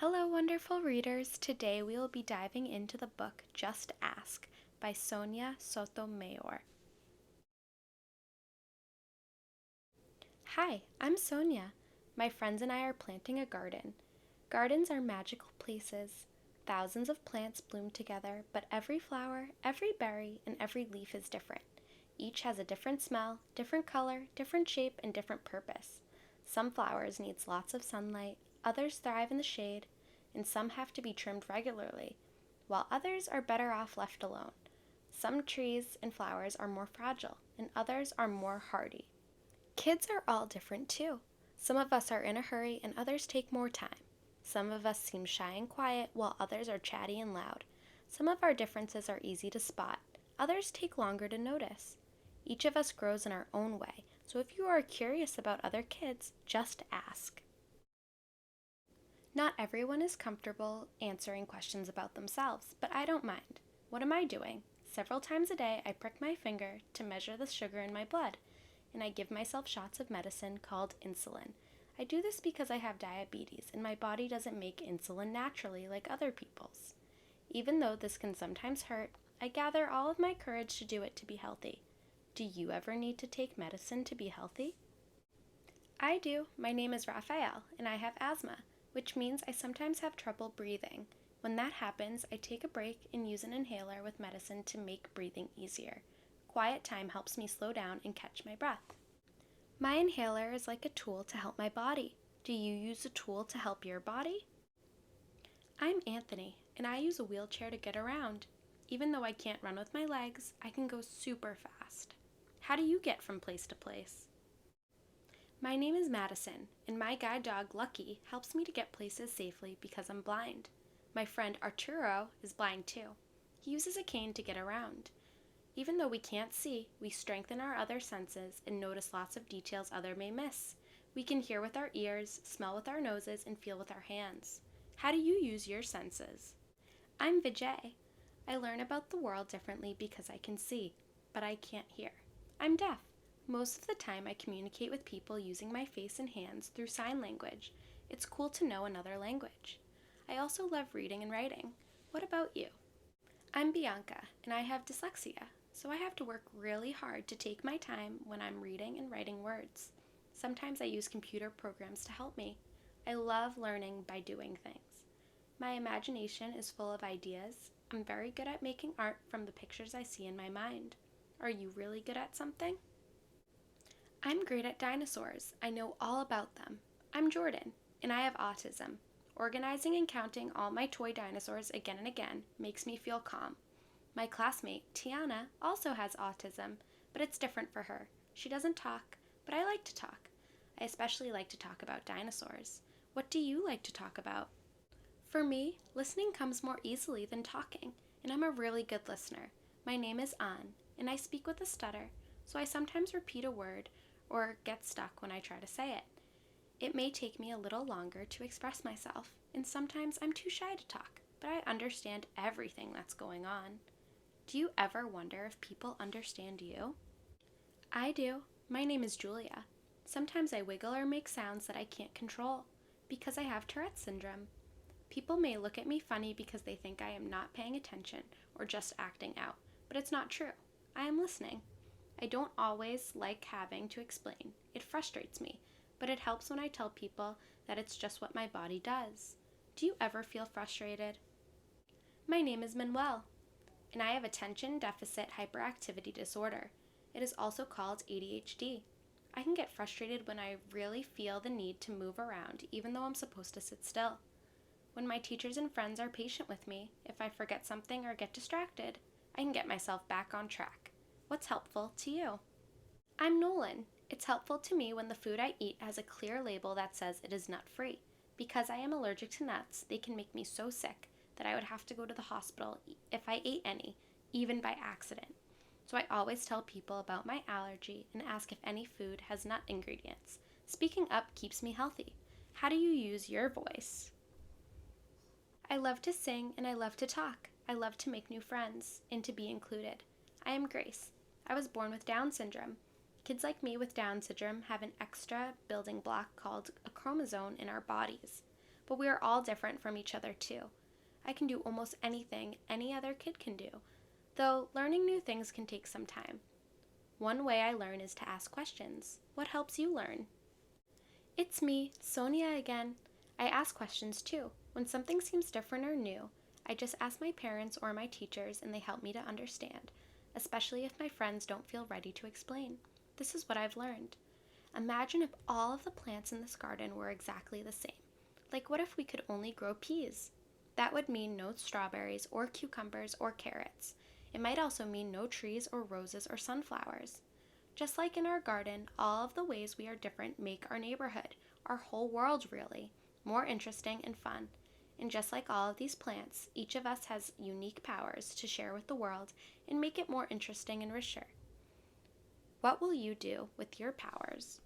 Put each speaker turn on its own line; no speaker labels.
Hello, wonderful readers. Today we will be diving into the book Just Ask by Sonia Sotomayor. Hi, I'm Sonia. My friends and I are planting a garden. Gardens are magical places. Thousands of plants bloom together, but every flower, every berry, and every leaf is different. Each has a different smell, different color, different shape, and different purpose. Some flowers need lots of sunlight, others thrive in the shade, and some have to be trimmed regularly, while others are better off left alone. Some trees and flowers are more fragile, and others are more hardy. Kids are all different too. Some of us are in a hurry, and others take more time. Some of us seem shy and quiet, while others are chatty and loud. Some of our differences are easy to spot, others take longer to notice. Each of us grows in our own way, so if you are curious about other kids, just ask. Not everyone is comfortable answering questions about themselves, but I don't mind. What am I doing? Several times a day, I prick my finger to measure the sugar in my blood, and I give myself shots of medicine called insulin. I do this because I have diabetes, and my body doesn't make insulin naturally like other people's. Even though this can sometimes hurt, I gather all of my courage to do it to be healthy. Do you ever need to take medicine to be healthy? I do. My name is Rafael, and I have asthma, which means I sometimes have trouble breathing. When that happens, I take a break and use an inhaler with medicine to make breathing easier. Quiet time helps me slow down and catch my breath. My inhaler is like a tool to help my body. Do you use a tool to help your body? I'm Anthony, and I use a wheelchair to get around. Even though I can't run with my legs, I can go super fast. How do you get from place to place? My name is Madison, and my guide dog Lucky helps me to get places safely because I'm blind. My friend Arturo is blind too. He uses a cane to get around. Even though we can't see, we strengthen our other senses and notice lots of details others may miss. We can hear with our ears, smell with our noses, and feel with our hands. How do you use your senses? I'm Vijay. I learn about the world differently because I can see, but I can't hear. I'm deaf. Most of the time I communicate with people using my face and hands through sign language. It's cool to know another language. I also love reading and writing. What about you? I'm Bianca, and I have dyslexia, so I have to work really hard to take my time when I'm reading and writing words. Sometimes I use computer programs to help me. I love learning by doing things. My imagination is full of ideas. I'm very good at making art from the pictures I see in my mind. Are you really good at something? I'm great at dinosaurs. I know all about them. I'm Jordan, and I have autism. Organizing and counting all my toy dinosaurs again and again makes me feel calm. My classmate, Tiana, also has autism, but it's different for her. She doesn't talk, but I like to talk. I especially like to talk about dinosaurs. What do you like to talk about? For me, listening comes more easily than talking, and I'm a really good listener. My name is An, and I speak with a stutter, so I sometimes repeat a word or get stuck when I try to say it. It may take me a little longer to express myself, and sometimes I'm too shy to talk, but I understand everything that's going on. Do you ever wonder if people understand you? I do. My name is Julia. Sometimes I wiggle or make sounds that I can't control because I have Tourette's syndrome. People may look at me funny because they think I am not paying attention or just acting out, but it's not true. I am listening. I don't always like having to explain. It frustrates me, but it helps when I tell people that it's just what my body does. Do you ever feel frustrated? My name is Manuel, and I have attention deficit hyperactivity disorder. It is also called ADHD. I can get frustrated when I really feel the need to move around, even though I'm supposed to sit still. When my teachers and friends are patient with me, if I forget something or get distracted, I can get myself back on track. What's helpful to you? I'm Nolan. It's helpful to me when the food I eat has a clear label that says it is nut-free. Because I am allergic to nuts, they can make me so sick that I would have to go to the hospital if I ate any, even by accident. So I always tell people about my allergy and ask if any food has nut ingredients. Speaking up keeps me healthy. How do you use your voice? I love to sing and I love to talk. I love to make new friends and to be included. I am Grace. I was born with Down syndrome. Kids like me with Down syndrome have an extra building block called a chromosome in our bodies. but we are all different from each other too. I can do almost anything any other kid can do, though learning new things can take some time. One way I learn is to ask questions. What helps you learn? It's me, Sonia again. I ask questions too. When something seems different or new, I just ask my parents or my teachers and they help me to understand, especially if my friends don't feel ready to explain. This is what I've learned. Imagine if all of the plants in this garden were exactly the same. Like, what if we could only grow peas? That would mean no strawberries or cucumbers or carrots. It might also mean no trees or roses or sunflowers. Just like in our garden, all of the ways we are different make our neighborhood, our whole world really, more interesting and fun. And just like all of these plants, each of us has unique powers to share with the world and make it more interesting and richer. What will you do with your powers?